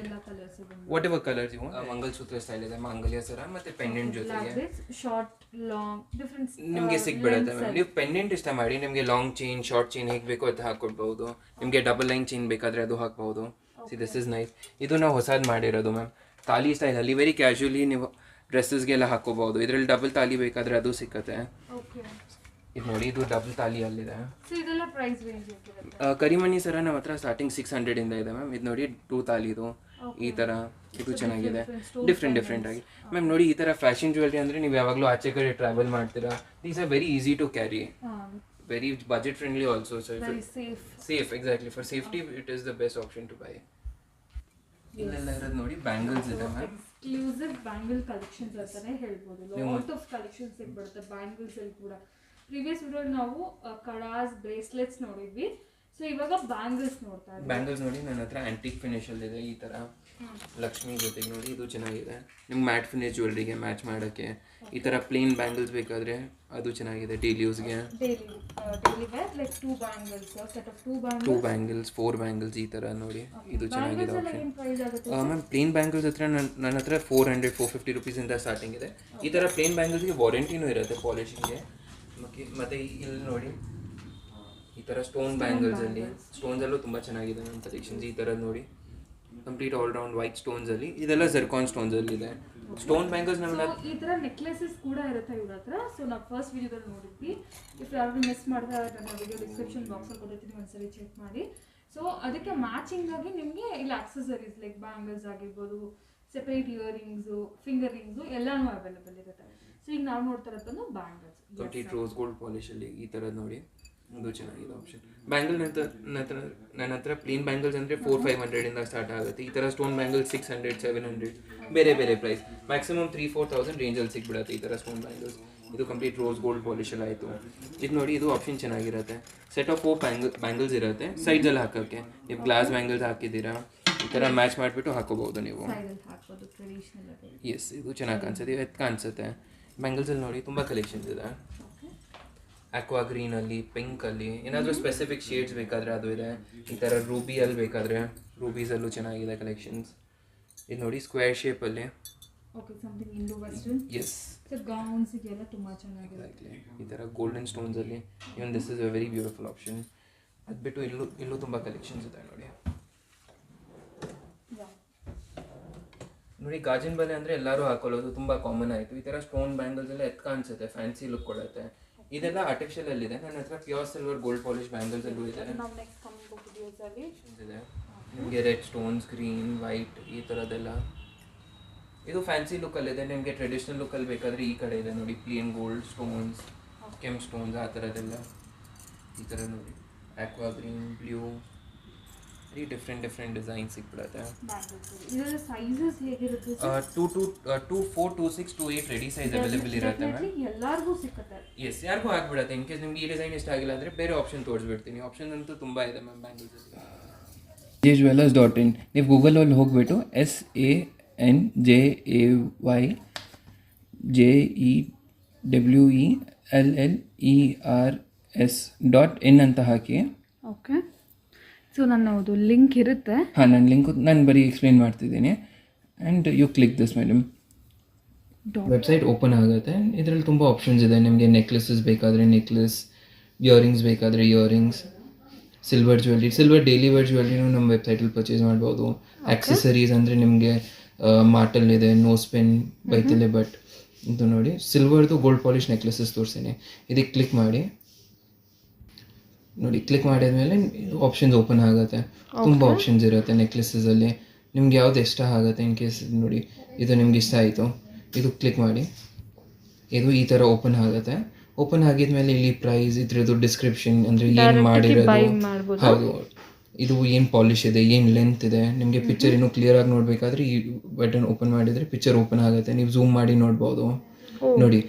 Speaker 2: whatever colours ಇವು. ಮಂಗಲಸೂತ್ರ ಸ್ಟೈಲ್ ಇದೆ, ಮಾಂಗಲ್ಯ ಸರ ಮತ್ತೆ ಪೆಂಡೆಂಟ್ ಜೊತೆಗೆ
Speaker 1: ಶಾರ್ಟ್, ಲಾಂಗ್, ಡಿಫರೆಂಟ್
Speaker 2: ನಿಮಗೆ ಸಿಗ್ಬಿಡುತ್ತೆ ಮ್ಯಾಮ್. ನೀವು ಪೆಂಡೆಂಟ್ ಇಷ್ಟ ಮಾಡಿ ನಿಮಗೆ ಲಾಂಗ್ ಚೈನ್, ಶಾರ್ಟ್ ಚೈನ್ ಹೇಗೆ ಬೇಕೋ ಅದು ಹಾಕೊಡ್ಬಹುದು. ನಿಮಗೆ ಡಬಲ್ ಲೈನ್ ಚೈನ್ ಬೇಕಾದರೆ ಅದು ಹಾಕ್ಬಹುದು. C, this is nice. ಇದು ನಾವು ಹೊಸದು ಮಾಡಿರೋದು ಮ್ಯಾಮ್, ತಾಲಿ ಸ್ಟೈಲಲ್ಲಿ. ವೆರಿ ಕ್ಯಾಶುಯಲಿ ನೀವು ಡ್ರೆಸ್ಸಸ್ಗೆಲ್ಲ ಹಾಕೋಬಹುದು. ಇದರಲ್ಲಿ ಡಬಲ್ ತಾಲಿ ಬೇಕಾದರೆ ಅದು ಸಿಕ್ಕತ್ತೆ. ಇದು ನೋಡಿ, ಇದು ಡಬಲ್ ತಾಲಿ ಅಲ್ಲಿದೆ. ಕರಿಮಣಿ ಸರ ನಮ್ಮ ಹತ್ರ ಸ್ಟಾರ್ಟಿಂಗ್ 600 ಇಂದ ಇದೆ ಮ್ಯಾಮ್. ಇದು ನೋಡಿ 2 ತಾಲಿದು ಈ ಥರ, ಇದು ಚೆನ್ನಾಗಿದೆ, ಡಿಫ್ರೆಂಟ್ ಆಗಿ. ಮ್ಯಾಮ್ ನೋಡಿ, ಈ ಥರ ಫ್ಯಾಷನ್ ಜ್ಯುವೆಲ್ರಿ ಅಂದರೆ ನೀವು ಯಾವಾಗಲೂ ಆಚೆ ಕಡೆ ಟ್ರಾವೆಲ್ ಮಾಡ್ತೀರಾ. These are very easy to carry, very budget friendly also. Safe, exactly. For safety it is the best option to buy. ಇಲ್ಲೆಲ್ಲ ಇರೋದು ನೋಡಿ, ಬ್ಯಾಂಗಲ್ಸ್ ಇದೆ ಮ್ಯಾಮ್.
Speaker 1: ಎಕ್ಸ್ಕ್ಲೂಸಿವ್ ಬ್ಯಾಂಗಲ್ ಕಲೆಕ್ಷನ್ಸ್ ಅಂತಾನೆ ಹೇಳ್ಬೋದು. ಲಾಟ್ ಆಫ್ ಕಲೆಕ್ಷನ್ಸ್ ಸಿಗ್ಬಿಡುತ್ತೆ ಬ್ಯಾಂಗಲ್ಸ್ ಅಲ್ಲಿ ಕೂಡ. ಪ್ರೀವಿಯಸ್ ವಿಡಿಯೋಲಿ ನಾವು ಕಡಾಸ್, ಬ್ರೇಸ್ಲೆಟ್ಸ್ ನೋಡಿದ್ವಿ. ಸೊ ಇವಾಗ ಬ್ಯಾಂಗಲ್ಸ್ ನೋಡ್ತಾ ಇದ್ದೀವಿ.
Speaker 2: ಬ್ಯಾಂಗಲ್ಸ್ ನೋಡಿ, ನನ್ನ ಹತ್ರ ಆಂಟಿಕ್ ಫಿನಿಶ್ ಅಲ್ಲಿ ಇದೆ. ಈ ತರ ಲಕ್ಷ್ಮಿ ಜೊತೆಗೆ ನೋಡಿ, ಇದು ಚೆನ್ನಾಗಿದೆ. ನಿಮ್ಗೆ ಮ್ಯಾಟ್ ಫಿನಿಶ್ ಜ್ಯುವೆಲ್ರಿಗೆ ಮ್ಯಾಚ್ ಮಾಡೋಕ್ಕೆ ಈ ಥರ ಪ್ಲೇನ್ ಬ್ಯಾಂಗಲ್ಸ್ ಬೇಕಾದರೆ ಅದು ಚೆನ್ನಾಗಿದೆ. ಡೈಲಿ ಯೂಸ್ಗೆ,
Speaker 1: daily wear, like 2 bangles, set of 2
Speaker 2: bangles, 4 bangles ಈ ಥರ ನೋಡಿ, ಇದು ಚೆನ್ನಾಗಿದೆ ಆಪ್ಷನ್. ಮ್ಯಾಮ್, ಪ್ಲೇನ್ ಬ್ಯಾಂಗಲ್ಸ್ ಹತ್ರ ನನ್ನ ಹತ್ರ 400-450 ರುಪೀಸಿಂದ ಸ್ಟಾರ್ಟಿಂಗ್ ಇದೆ. ಈ ಥರ ಪ್ಲೇನ್ ಬ್ಯಾಂಗಲ್ಸ್ಗೆ ವಾರಂಟಿನೂ ಇರುತ್ತೆ ಪಾಲಿಶಿಂಗ್ಗೆ. ಮತ್ತು ಇಲ್ಲಿ ನೋಡಿ, ಈ ಥರ ಸ್ಟೋನ್ ಬ್ಯಾಂಗಲ್ಸಲ್ಲಿ, ಸ್ಟೋನ್ಸಲ್ಲೂ ತುಂಬ ಚೆನ್ನಾಗಿದೆ ನಮ್ಮ ಕಲೆಕ್ಷನ್ಸ್. ಈ ಥರ ನೋಡಿ, ಕಂಪ್ಲೀಟ್ ಆಲ್ ರೌಂಡ್ ವೈಟ್ ಸ್ಟೋನ್ಸಲ್ಲಿ, ಇದೆಲ್ಲ ಜರ್ಕಾನ್ ಸ್ಟೋನ್ಸಲ್ಲಿದೆ. ಸ್ಟೋನ್ ಬ್ಯಾಂಗಲ್ಸ್ ನಮ್ಮ
Speaker 1: ಈ ಥರ ನೆಕ್ಲೆಸಸ್ ಕೂಡ ಇರುತ್ತೆ ಇವ್ರ ಹತ್ರ. ಸೊ ನಾವು ಫಸ್ಟ್ ವಿಡಿಯೋದಲ್ಲಿ ನೋಡಿದ್ವಿ. ಇಫ್ ಯಾರು ಮಿಸ್ ಮಾಡಿದ್ರೆ ನನ್ನ ವಿಡಿಯೋ ಡಿಸ್ಕ್ರಿಪ್ಷನ್ ಬಾಕ್ಸಲ್ಲಿ ಕೊಟ್ಟಿರ್ತೀನಿ, ಒಂದ್ಸರಿ ಚೆಕ್ ಮಾಡಿ. ಸೊ ಅದಕ್ಕೆ ಮ್ಯಾಚಿಂಗ್ ಆಗಿ ನಿಮಗೆ ಇಲ್ಲಿ ಆಕ್ಸೆಸರೀಸ್ ಲೈಕ್ ಬ್ಯಾಂಗಲ್ಸ್ ಆಗಿರ್ಬೋದು, ಸೆಪರೇಟ್ ಇಯರಿಂಗ್ಸು, ಫಿಂಗರ್ ರಿಂಗ್ಸು ಎಲ್ಲನೂ ಅವೈಲೇಬಲ್ ಇರುತ್ತೆ. ಸೊ ಈಗ ನಾವು ನೋಡ್ತಾ ಇರೋದು ಬ್ಯಾಂಗಲ್ಸ್,
Speaker 2: ಕಂಪ್ಲೀಟ್ ರೋಸ್ ಗೋಲ್ಡ್ ಪಾಲಿಶಲ್ಲಿ ಈ ಥರದ್ದು ನೋಡಿ, ಅದು ಚೆನ್ನಾಗಿದೆ ಆಪ್ಷನ್. ಬ್ಯಾಂಗಲ್ ನನ್ನ ಹತ್ರ ಪ್ಲೇನ್ ಬ್ಯಾಂಗಲ್ಸ್ ಅಂದರೆ 400-500 ಇಂದ ಸ್ಟಾರ್ಟ್ ಆಗುತ್ತೆ. ಈ ಥರ ಸ್ಟೋನ್ ಬ್ಯಾಂಗಲ್ಸ್ 600-700, ಬೇರೆ ಬೇರೆ ಪ್ರೈಸ್. ಮ್ಯಾಕ್ಸಿಮಮ್ 3,000-4,000 ರೇಂಜಲ್ಲಿ ಸಿಗ್ಬಿಡುತ್ತೆ ಈ ಥರ ಸ್ಟೋನ್ ಬ್ಯಾಂಗಲ್ಸ್. ಇದು ಕಂಪ್ಲೀಟ್ ರೋಸ್ ಗೋಲ್ಡ್ ಪಾಲಿಶಲ್ಲಿ ಆಯಿತು. ಇದು ನೋಡಿ, ಇದು ಆಪ್ಷನ್ ಚೆನ್ನಾಗಿರುತ್ತೆ. ಸೆಟ್ ಆಫ್ 4 ಬ್ಯಾಂಗಲ್ಸ್ ಇರುತ್ತೆ ಸೈಡ್ಸಲ್ಲಿ ಹಾಕೋಕ್ಕೆ. ನೀವು ಗ್ಲಾಸ್ ಬ್ಯಾಂಗಲ್ಸ್ ಹಾಕಿದ್ದೀರಾ, ಈ ಥರ ಮ್ಯಾಚ್ ಮಾಡಿಬಿಟ್ಟು ಹಾಕೋಬಹುದು ನೀವು. ಎಸ್, ಇದು ಚೆನ್ನಾಗಿ ಕಾಣಿಸುತ್ತೆ, ಎತ್ತು ಕಾಣಿಸುತ್ತೆ. ಬ್ಯಾಂಗಲ್ಸಲ್ಲಿ ನೋಡಿ ತುಂಬ ಕಲೆಕ್ಷನ್ಸ್ ಇದೆ. ಆಕ್ವಾ ಗ್ರೀನಲ್ಲಿ, ಪಿಂಕಲ್ಲಿ, ಏನಾದರೂ ಸ್ಪೆಸಿಫಿಕ್ ಶೇಡ್ಸ್ ಬೇಕಾದರೆ ಅದು ಇದೆ. ಈ ಥರ ರೂಬಿಯಲ್ಲಿ ಬೇಕಾದರೆ ರೂಬೀಸಲ್ಲೂ ಚೆನ್ನಾಗಿದೆ ಕಲೆಕ್ಷನ್ಸ್. ಇದು ನೋಡಿ, ಸ್ಕ್ವೇರ್ ಶೇಪಲ್ಲಿ. ಎಸ್,
Speaker 1: ಗೌನ್ಸ್ಗೆಲ್ಲ ತುಂಬ ಚೆನ್ನಾಗಿದೆ.
Speaker 2: ಈ ಥರ ಗೋಲ್ಡನ್ ಸ್ಟೋನ್ಸಲ್ಲಿ, even this is a very beautiful option. ಅದು ಬಿಟ್ಟು ಇಲ್ಲೂ ತುಂಬ ಕಲೆಕ್ಷನ್ಸ್ ಇದೆ ನೋಡಿ. ನೋಡಿ, ಗಾಜಿನ ಬಳೆ ಅಂದರೆ ಎಲ್ಲರೂ ಹಾಕೊಳ್ಳೋದು ತುಂಬ ಕಾಮನ್ ಆಯಿತು. ಈ ಥರ ಸ್ಟೋನ್ ಬ್ಯಾಂಗಲ್ಸ್ ಎಲ್ಲ ಎತ್ತು ಕಾಣಿಸುತ್ತೆ, ಫ್ಯಾನ್ಸಿ ಲುಕ್ ಕೊಡುತ್ತೆ. ಇದೆಲ್ಲ ಆರ್ಟಿಫಿಷಿಯಲಲ್ಲಿದೆ. ನನ್ನ ಹತ್ರ ಪ್ಯೂರ್ ಸಿಲ್ವರ್ ಗೋಲ್ಡ್ ಪಾಲಿಶ್ ಬ್ಯಾಂಗಲ್ಸಲ್ಲೂ ಇದೆ. ನಿಮಗೆ ರೆಡ್ ಸ್ಟೋನ್ಸ್, ಗ್ರೀನ್, ವೈಟ್ ಈ ಥರದ್ದೆಲ್ಲ. ಇದು ಫ್ಯಾನ್ಸಿ ಲುಕ್ಕಲ್ಲಿದೆ. ನಿಮಗೆ ಟ್ರೆಡಿಷ್ನಲ್ ಲುಕ್ಕಲ್ಲಿ ಬೇಕಾದರೆ ಈ ಕಡೆ ಇದೆ ನೋಡಿ, ಪ್ಲೇನ್ ಗೋಲ್ಡ್ ಸ್ಟೋನ್ಸ್, ಕೆಂಪ್ ಸ್ಟೋನ್ಸ್ ಆ ಥರದ್ದೆಲ್ಲ. ಈ ಥರ ನೋಡಿ, aqua green, blue, very different design ಸಿಕ್ಬಿಡುತ್ತೆ. 2, 4, 2, 6, 2, 8 ರೆಡಿ ಸೈಜ್ ಅವೈಲೇಬಲ್ ಇರುತ್ತೆ ಮ್ಯಾಮ್. ಎಸ್, ಯಾರಿಗೂ ಆಗ್ಬಿಡುತ್ತೆ. ಇನ್ ಕೇಸ್ ನಿಮ್ಗೆ ಈ ಡಿಸೈನ್ ಇಷ್ಟ ಆಗಿಲ್ಲ ಅಂದರೆ ಬೇರೆ ಆಪ್ಷನ್ ತೋರಿಸ್ಬಿಡ್ತೀನಿ. ಆಪ್ಷನ್ ಅಂತೂ ತುಂಬ ಇದೆ ಮ್ಯಾಮ್ ಬ್ಯಾಂಗಲ್ಸಲ್ಲಿ. jewellers.in ನೀವು ಗೂಗಲಲ್ಲಿ ಹೋಗ್ಬಿಟ್ಟು SANJAYWELLERS.in ಅಂತ ಹಾಕಿ.
Speaker 1: ಓಕೆ, ಸೊ ನನ್ನದು ಲಿಂಕ್ ಇರುತ್ತೆ.
Speaker 2: ಹಾಂ, ನನ್ನ ಲಿಂಕ್ ನಾನು ಬರೀ ಎಕ್ಸ್ಪ್ಲೇನ್ ಮಾಡ್ತಿದ್ದೀನಿ. And you click this madam. Website open ಆಗುತ್ತೆ. ಇದರಲ್ಲಿ ತುಂಬ ಆಪ್ಷನ್ಸ್ ಇದೆ ನಿಮಗೆ. ನೆಕ್ಲೆಸಸ್ ಬೇಕಾದರೆ ನೆಕ್ಲೆಸ್, ಇಯರಿಂಗ್ಸ್ ಬೇಕಾದರೆ earrings, silver jewellery, silver daily wear ಜ್ಯುವೆಲ್ರಿನೂ ನಮ್ಮ ವೆಬ್ಸೈಟಲ್ಲಿ ಪರ್ಚೇಸ್ ಮಾಡ್ಬೋದು. ಆಕ್ಸೆಸರೀಸ್ ಅಂದರೆ ನಿಮಗೆ ಮಾಟಲ್ಲಿದೆ, ನೋಸ್ ಪೆನ್, ಬೈತಲೆ ಬಟ್ ಇದು ನೋಡಿ ಸಿಲ್ವರ್ದು ಗೋಲ್ಡ್ ಪಾಲಿಶ್ ನೆಕ್ಲೆಸಸ್ ತೋರಿಸ್ತೀನಿ. ಇದಕ್ಕೆ ಕ್ಲಿಕ್ ಮಾಡಿ. ನೋಡಿ ಕ್ಲಿಕ್ ಮಾಡಿದ್ಮೇಲೆ ಆಪ್ಷನ್ಸ್ ಓಪನ್ ಆಗುತ್ತೆ. ತುಂಬ ಆಪ್ಷನ್ಸ್ ಇರುತ್ತೆ ನೆಕ್ಲೆಸಸಲ್ಲಿ. ನಿಮ್ಗೆ ಯಾವ್ದು ಇಷ್ಟ ಆಗುತ್ತೆ, ಇನ್ ಕೇಸ್ ನೋಡಿ ಇದು ನಿಮ್ಗೆ ಇಷ್ಟ ಆಯಿತು, ಇದು ಕ್ಲಿಕ್ ಮಾಡಿ. ಇದು ಈ ಥರ ಓಪನ್ ಆಗುತ್ತೆ. ಓಪನ್ ಆಗಿದ್ಮೇಲೆ ಇಲ್ಲಿ ಪ್ರೈಸ್, ಇದ್ರದ್ದು ಡಿಸ್ಕ್ರಿಪ್ಷನ್ ಅಂದರೆ ಏನು ಮಾಡಿರೋದು, ಹೌದು, ಇದು ಏನು ಪಾಲಿಶ್ ಇದೆ, ಏನು ಲೆಂತ್ ಇದೆ, ನಿಮಗೆ ಪಿಕ್ಚರ್ ಇನ್ನೂ ಕ್ಲಿಯರಾಗಿ ನೋಡಬೇಕಾದ್ರೆ ಈ ಬಟನ್ ಓಪನ್ ಮಾಡಿದರೆ ಪಿಕ್ಚರ್ ಓಪನ್ ಆಗುತ್ತೆ. ನೀವು ಝೂಮ್ ಮಾಡಿ ನೋಡ್ಬೋದು. ನೋಡಿ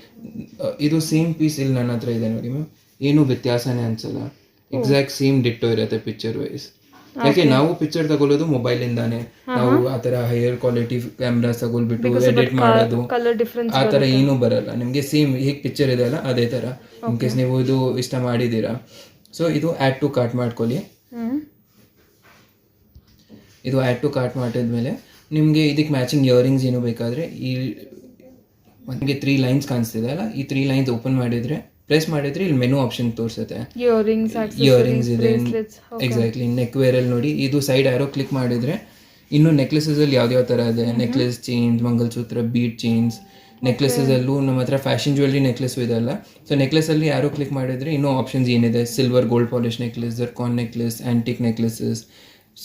Speaker 2: ಇದು ಸೇಮ್ ಪೀಸ್ ಇಲ್ಲಿ ನನ್ನ ಹತ್ರ ಇದೆ ನೋಡಿ ಮ್ಯಾಮ್, ಏನೂ ವ್ಯತ್ಯಾಸನೇ ಅನ್ಸಲ್ಲ. ಎಕ್ಸಾಕ್ಟ್ ಸೇಮ್ ಡಿಟ್ಟೋ ಇರುತ್ತೆ ಪಿಕ್ಚರ್ ವೈಸ್. ಯಾಕೆ ನಾವು ಪಿಕ್ಚರ್ ತಗೊಳ್ಳೋದು ಮೊಬೈಲಿಂದಾನೆ, ನಾವು ಆ ಥರ ಹೈಯರ್ ಕ್ವಾಲಿಟಿ ಕ್ಯಾಮ್ರಾಸ್ ತಗೊಳ್ಬಿಟ್ಟು ಎಡಿಟ್ ಮಾಡೋದು ಆ ಥರ ಏನೂ ಬರಲ್ಲ ನಿಮಗೆ. ಸೇಮ್ ಹೇಗೆ ಪಿಕ್ಚರ್ ಇದೆ ಅಲ್ಲ ಅದೇ ಥರ. ಇನ್ ಕೇಸ್ ನೀವು ಇದು ಇಷ್ಟ ಮಾಡಿದ್ದೀರಾ, ಸೊ ಇದು ಆ್ಯಡ್ ಟು ಕಾರ್ಟ್ ಮಾಡ್ಕೊಳ್ಳಿ. ಇದು ಆ್ಯಡ್ ಟು ಕಾರ್ಟ್ ಮಾಡಿದ್ಮೇಲೆ ನಿಮಗೆ ಇದಕ್ಕೆ ಮ್ಯಾಚಿಂಗ್ ಇಯರಿಂಗ್ಸ್ ಏನು ಬೇಕಾದರೆ ಈ ನಿಮಗೆ 3 ಲೈನ್ಸ್ ಕಾಣಿಸ್ತಿದೆ ಅಲ್ಲ, ಈ 3 ಲೈನ್ಸ್ ಓಪನ್ ಮಾಡಿದರೆ, ಪ್ರೆಸ್ ಮಾಡಿದರೆ ಇಲ್ಲಿ ಮೆನು ಆಪ್ಷನ್ ತೋರಿಸುತ್ತೆ. ಇಯರಿಂಗ್ಸ್ ಇದೆ, ಎಕ್ಸಾಕ್ಟ್ಲಿ. ನೆಕ್ ವೇರಲ್ಲಿ ನೋಡಿ ಇದು ಸೈಡ್ ಆ್ಯರೋ ಕ್ಲಿಕ್ ಮಾಡಿದರೆ ಇನ್ನು ನೆಕ್ಲೆಸಸಲ್ಲಿ ಯಾವ್ಯಾವ ಥರ ಇದೆ, necklace chains, mangalsutra, bead chains, ನೆಕ್ಲೆಸಸಲ್ಲೂ ನಮ್ಮ ಹತ್ರ ಫ್ಯಾಷನ್ ಜ್ಯುವೆಲ್ರಿ ನೆಕ್ಲೆಸ್ ಇದೆ ಅಲ್ಲ, ಸೊ ನೆಕ್ಲೆಸಲ್ಲಿ ಯಾರೋ ಕ್ಲಿಕ್ ಮಾಡಿದರೆ ಇನ್ನೂ ಆಪ್ಷನ್ಸ್ ಏನಿದೆ, silver gold polish necklace, zircon necklace, antique necklaces,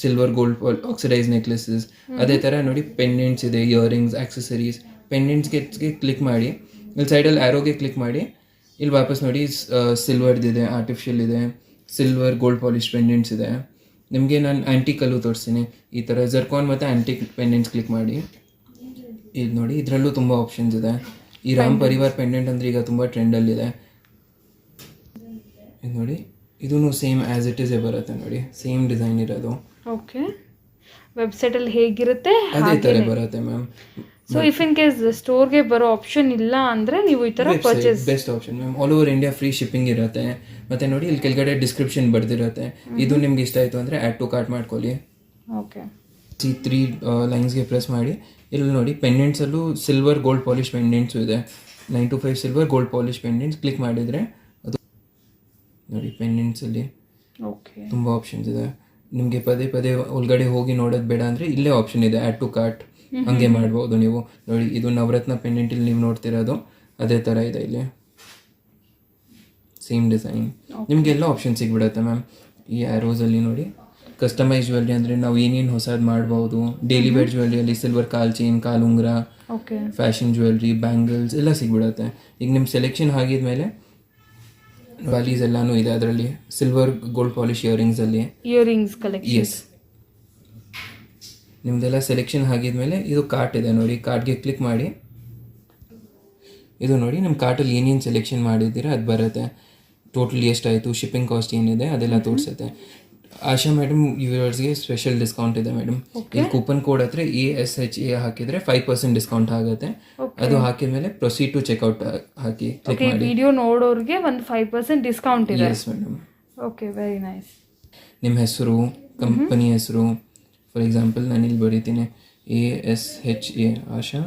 Speaker 2: silver gold oxidise necklaces. ಅದೇ ಥರ ನೋಡಿ ಪೆಂಡೆಂಟ್ಸ್ ಇದೆ, ಇಯರಿಂಗ್ಸ್, ಆಕ್ಸೆಸರೀಸ್. ಪೆಂಡೆಂಟ್ಸ್ಗೆ ಕ್ಲಿಕ್ ಮಾಡಿ, ಇಲ್ಲಿ ಸೈಡಲ್ಲಿ ಆ್ಯರೋಗೆ ಕ್ಲಿಕ್ ಮಾಡಿ, ಇಲ್ಲಿ ವಾಪಸ್ ನೋಡಿ ಸಿಲ್ವರ್ದಿದೆ, ಆರ್ಟಿಫಿಷಿಯಲ್ ಇದೆ, ಸಿಲ್ವರ್ ಗೋಲ್ಡ್ ಪಾಲಿಶ್ ಪೆಂಡೆಂಟ್ಸ್ ಇದೆ. ನಿಮಗೆ ನಾನು ಆ್ಯಂಟಿಕಲ್ಲೂ ತೋರಿಸ್ತೀನಿ. ಈ ಥರ ಜರ್ಕಾನ್ ಮತ್ತು ಆ್ಯಂಟಿಕ್ ಪೆಂಡೆಂಟ್ಸ್ ಕ್ಲಿಕ್ ಮಾಡಿ. ಇದು ನೋಡಿ ಇದರಲ್ಲೂ ತುಂಬ ಆಪ್ಷನ್ಸ್ ಇದೆ. ಈ ರಾಮ್ ಪರಿವಾರ್ ಪೆಂಡೆಂಟ್ ಅಂದರೆ ಈಗ ತುಂಬ ಟ್ರೆಂಡಲ್ಲಿದೆ. ಇದು ನೋಡಿ ಇದೂ ಸೇಮ್ ಆ್ಯಸ್ ಇಟ್ ಈಸೇ ಬರುತ್ತೆ ನೋಡಿ, ಸೇಮ್ ಡಿಸೈನ್ ಇರೋದು.
Speaker 1: ಓಕೆ, ವೆಬ್ಸೈಟಲ್ಲಿ ಹೇಗಿರುತ್ತೆ
Speaker 2: ಅದೇ ಥರ ಬರುತ್ತೆ ma'am.
Speaker 1: So if in case ಸ್ಟೋರ್ಗೆ ಬರೋ ಆಪ್ಷನ್ ಇಲ್ಲ ಅಂದರೆ ನೀವು ಈ ಥರ purchase
Speaker 2: best option ma'am. All over India free shipping ಇರುತ್ತೆ. ಮತ್ತು ನೋಡಿ ಇಲ್ಲಿ ಕೆಳಗಡೆ ಡಿಸ್ಕ್ರಿಪ್ಷನ್ ಬರ್ದಿರುತ್ತೆ. ಇದು ನಿಮ್ಗೆ ಇಷ್ಟ ಆಯಿತು ಅಂದರೆ ಆ್ಯಡ್ ಟು ಕಾರ್ಟ್ ಮಾಡ್ಕೊಳ್ಳಿ.
Speaker 1: ಓಕೆ,
Speaker 2: ಈ 3 ಲೈನ್ಸ್ಗೆ ಪ್ರೆಸ್ ಮಾಡಿ. ಇಲ್ಲಿ ನೋಡಿ ಪೆಂಡೆಂಟ್ಸಲ್ಲೂ ಸಿಲ್ವರ್ ಗೋಲ್ಡ್ ಪಾಲಿಶ್ ಪೆಂಡೆಂಟ್ಸು ಇದೆ. 925 silver gold polish pendants click ಮಾಡಿದರೆ ಅದು ನೋಡಿ ಪೆಂಡೆಂಟ್ಸಲ್ಲಿ ತುಂಬ ಆಪ್ಷನ್ಸ್ ಇದೆ. ನಿಮಗೆ ಪದೇ ಪದೇ ಒಳಗಡೆ ಹೋಗಿ ನೋಡೋದು ಬೇಡ ಅಂದರೆ ಇಲ್ಲೇ ಆಪ್ಷನ್ ಇದೆ ಆ್ಯಡ್ ಟು ಕಾರ್ಟ್, ಹಂಗೆ ಮಾಡ್ಬೋದು ನೀವು. ನೋಡಿ ಇದು ನವರತ್ನ ಪೆಂಡೆಂಟ್ ಇಲ್ಲಿ ನೀವು ನೋಡ್ತಿರೋದು ಅದೇ ಥರ ಇದೆ, ಇಲ್ಲಿ ಸೇಮ್ ಡಿಸೈನ್. ನಿಮಗೆಲ್ಲ ಆಪ್ಷನ್ ಸಿಗ್ಬಿಡುತ್ತೆ ಮ್ಯಾಮ್. ಈ ಆ್ಯರೋಸಲ್ಲಿ ನೋಡಿ ಕಸ್ಟಮೈಸ್ ಜ್ಯುವೆಲ್ರಿ ಅಂದರೆ ನಾವು ಏನೇನು ಹೊಸದು ಮಾಡ್ಬೋದು. ಡೈಲಿ ವೇರ್ ಜ್ಯುವೆಲ್ರಿಯಲ್ಲಿ ಸಿಲ್ವರ್ ಕಾಲ್ ಚೈನ್, ಕಾಲು ಉಂಗುರ, ಫ್ಯಾಷನ್ ಜ್ಯುವೆಲ್ರಿ, ಬ್ಯಾಂಗಲ್ಸ್ ಎಲ್ಲ ಸಿಗ್ಬಿಡುತ್ತೆ. ಈಗ ನಿಮ್ಮ ಸೆಲೆಕ್ಷನ್ ಆಗಿದ್ಮೇಲೆ ವ್ಯಾಲೀಸ್ ಎಲ್ಲನೂ ಇದೆ ಅದರಲ್ಲಿ. Silver gold polish
Speaker 1: earrings collection,
Speaker 2: yes. ನಿಮ್ಮದೆಲ್ಲ ಸೆಲೆಕ್ಷನ್ ಆಗಿದ್ಮೇಲೆ ಇದು ಕಾರ್ಟ್ ಇದೆ ನೋಡಿ, ಕಾರ್ಟ್ಗೆ ಕ್ಲಿಕ್ ಮಾಡಿ. ಇದು ನೋಡಿ ನಿಮ್ಮ ಕಾರ್ಟಲ್ಲಿ ಏನೇನು ಸೆಲೆಕ್ಷನ್ ಮಾಡಿದ್ದೀರಾ ಅದು ಬರುತ್ತೆ. ಟೋಟಲ್ ಎಷ್ಟಾಯಿತು, ಶಿಪ್ಪಿಂಗ್ ಕಾಸ್ಟ್ ಏನಿದೆ ಅದೆಲ್ಲ ತೋರಿಸುತ್ತೆ. ಆಶಾ ಮೇಡಮ್ ವ್ಯೂವರ್ಸ್ಗೆ ಸ್ಪೆಷಲ್ ಡಿಸ್ಕೌಂಟ್ ಇದೆ ಮೇಡಮ್. ಇಲ್ಲಿ ಕೂಪನ್ ಕೋಡ್ ಹತ್ರ ASHA ಹಾಕಿದರೆ 5% ಡಿಸ್ಕೌಂಟ್ ಆಗುತ್ತೆ. ಅದು ಹಾಕಿದ್ಮೇಲೆ ಪ್ರೊಸೀಡ್ ಟು ಚೆಕ್ಔಟ್ ಹಾಕಿ ಕ್ಲಿಕ್ ಮಾಡಿ.
Speaker 1: ವಿಡಿಯೋ ನೋಡೋರಿಗೆ ಒಂದು 5% ಡಿಸ್ಕೌಂಟ್ ಇದೆ.
Speaker 2: Yes madam.
Speaker 1: Okay, very nice.
Speaker 2: ನಿಮ್ಮ ಹೆಸರು, ಕಂಪನಿ ಹೆಸರು, ಫಾರ್ ಎಕ್ಸಾಂಪಲ್ ನಾನು ಇಲ್ಲಿ ಬರೀತೀನಿ ASHA ಆಶಾ.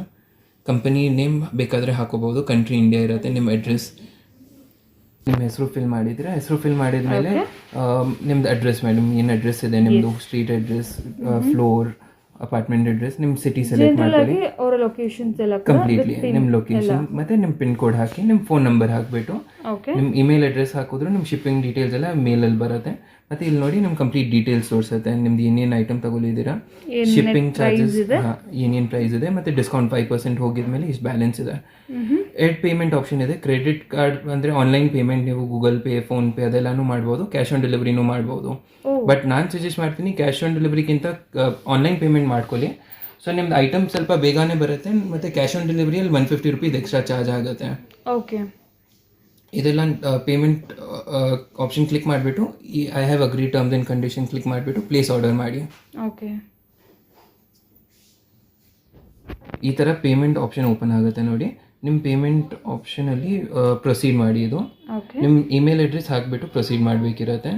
Speaker 2: ಕಂಪನಿ ನೇಮ್ ಬೇಕಾದರೆ ಹಾಕೋಬಹುದು, ಕಂಟ್ರಿ ಇಂಡಿಯಾ ಇರುತ್ತೆ. ನಿಮ್ಮ ಅಡ್ರೆಸ್, ನಿಮ್ಮ ಹೆಸರು ಫಿಲ್ ಮಾಡಿದರೆ, ಹೆಸರು ಫಿಲ್ ಮಾಡಿದ್ಮೇಲೆ ನಿಮ್ದು ಅಡ್ರೆಸ್ ಮೇಡಮ್, ಏನು ಅಡ್ರೆಸ್ ಇದೆ ನಿಮ್ಮದು, street address, floor, apartment address, ನಿಮ್ಮ ಸಿಟಿ ಸೆಲೆಕ್ಟ್ ಮಾಡ್ಕೊಳ್ಳಿ.
Speaker 1: ಅವರ ಲೊಕೇಶನ್ಸ್ ಎಲ್ಲ
Speaker 2: ಕಂಪ್ಲೀಟ್ಲಿ ನಿಮ್ಮ ಲೊಕೇಶನ್ ಮತ್ತು ನಿಮ್ಮ ಪಿನ್ ಕೋಡ್ ಹಾಕಿ, ನಿಮ್ಮ ಫೋನ್ ನಂಬರ್ ಹಾಕಿಬಿಟ್ಟು ನಿಮ್ಮ ಇಮೇಲ್ ಅಡ್ರೆಸ್ ಹಾಕಿದ್ರು ನಿಮ್ಮ ಶಿಪ್ಪಿಂಗ್ ಡೀಟೇಲ್ಸ್ ಎಲ್ಲ ಮೇಲಲ್ಲಿ ಬರುತ್ತೆ. ಮತ್ತು ಇಲ್ಲಿ ನೋಡಿ ನಿಮ್ಮ ಕಂಪ್ಲೀಟ್ ಡೀಟೇಲ್ಸ್ ತೋರಿಸುತ್ತೆ. ನಿಮ್ದು ಏನೇನು ಐಟಮ್ ತಗೊಳ್ಳಿದ್ದೀರಾ, ಶಿಪ್ಪಿಂಗ್ ಚಾರ್ಜಸ್, ಏನೇನು ಪ್ರೈಸ್ ಇದೆ, ಮತ್ತು ಡಿಸ್ಕೌಂಟ್ 5% ಹೋಗಿದ್ಮೇಲೆ ಇಷ್ಟು ಬ್ಯಾಲೆನ್ಸ್ ಇದೆ. 8 ಪೇಮೆಂಟ್ ಆಪ್ಷನ್ ಇದೆ. ಕ್ರೆಡಿಟ್ ಕಾರ್ಡ್ ಅಂದರೆ ಆನ್ಲೈನ್ ಪೇಮೆಂಟ್, ನೀವು ಗೂಗಲ್ ಪೇ, ಫೋನ್ ಪೇ ಅದೆಲ್ಲನೂ ಮಾಡ್ಬೋದು. ಕ್ಯಾಶ್ ಆನ್ ಡೆಲಿವರಿನೂ ಮಾಡ್ಬೋದು. ಬಟ್ ನಾನು ಸಜೆಸ್ಟ್ ಮಾಡ್ತೀನಿ ಕ್ಯಾಶ್ ಆನ್ ಡೆಲಿವರಿಗಿಂತ ಆನ್ಲೈನ್ ಪೇಮೆಂಟ್ ಮಾಡ್ಕೊಳ್ಳಿ. ಸೊ ನಿಮ್ದು ಐಟಮ್ ಸ್ವಲ್ಪ ಬೇಗನೆ ಬರುತ್ತೆ. ಮತ್ತು ಕ್ಯಾಶ್ ಆನ್ ಡೆಲಿವರಿಯಲ್ಲಿ 150 ರೂಪೀಸ್ ಎಕ್ಸ್ಟ್ರಾ ಚಾರ್ಜ್ ಆಗುತ್ತೆ.
Speaker 1: ಓಕೆ,
Speaker 2: ಇದೆಲ್ಲ ಪೇಮೆಂಟ್ ಆಪ್ಷನ್ ಕ್ಲಿಕ್ ಮಾಡಿಬಿಟ್ಟು ಈ I have agri terms and condition click ಮಾಡಿಬಿಟ್ಟು ಪ್ಲೇಸ್ ಆರ್ಡರ್ ಮಾಡಿ.
Speaker 1: ಓಕೆ,
Speaker 2: ಈ ಥರ ಪೇಮೆಂಟ್ ಆಪ್ಷನ್ ಓಪನ್ ಆಗುತ್ತೆ ನೋಡಿ. ನಿಮ್ಮ ಪೇಮೆಂಟ್ ಆಪ್ಷನಲ್ಲಿ ಪ್ರೊಸೀಡ್ ಮಾಡಿ. ಇದು ನಿಮ್ಮ ಇಮೇಲ್ ಅಡ್ರೆಸ್ ಹಾಕಿಬಿಟ್ಟು ಪ್ರೊಸೀಡ್ ಮಾಡಬೇಕಿರುತ್ತೆ.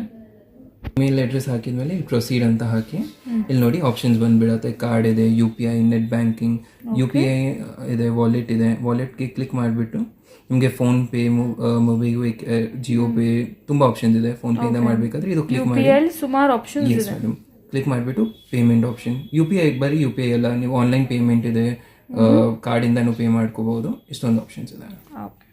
Speaker 2: ಮೇಲ್ ಅಡ್ರೆಸ್ ಹಾಕಿದ್ಮೇಲೆ ಇಲ್ಲಿ ಪ್ರೊಸೀಡ್ ಅಂತ ಹಾಕಿ ಇಲ್ಲಿ ನೋಡಿ ಆಪ್ಷನ್ಸ್ ಬಂದ್ಬಿಡತ್ತೆ. ಕಾರ್ಡ್ ಇದೆ, UPI, ನೆಟ್ ಬ್ಯಾಂಕಿಂಗ್, UPI ಇದೆ, ವಾಲೆಟ್ ಇದೆ. ವಾಲೆಟ್ಗೆ ಕ್ಲಿಕ್ ಮಾಡಿಬಿಟ್ಟು ನಿಮಗೆ phone pay, MobiKwik, Jio pay ತುಂಬ ಆಪ್ಷನ್ಸ್ ಇದೆ. ಫೋನ್ ಪೇಯಿಂದ ಮಾಡಬೇಕಾದ್ರೆ ಇದು ಕ್ಲಿಕ್ ಮಾಡಿ.
Speaker 1: ಸುಮಾರು ಆಪ್ಷನ್ಸ್
Speaker 2: ಎಸ್ ಮೇಡಮ್, ಕ್ಲಿಕ್ ಮಾಡಿಬಿಟ್ಟು ಪೇಮೆಂಟ್ ಆಪ್ಷನ್. UPI ಬರೀ UPI ಅಲ್ಲ, ನೀವು ಆನ್ಲೈನ್ ಪೇಮೆಂಟ್ ಇದೆ, ಕಾರ್ಡಿಂದನೂ ಪೇ ಮಾಡ್ಕೋಬಹುದು. ಇಷ್ಟೊಂದು ಆಪ್ಷನ್ಸ್ ಇದೆ.
Speaker 1: ಓಕೆ.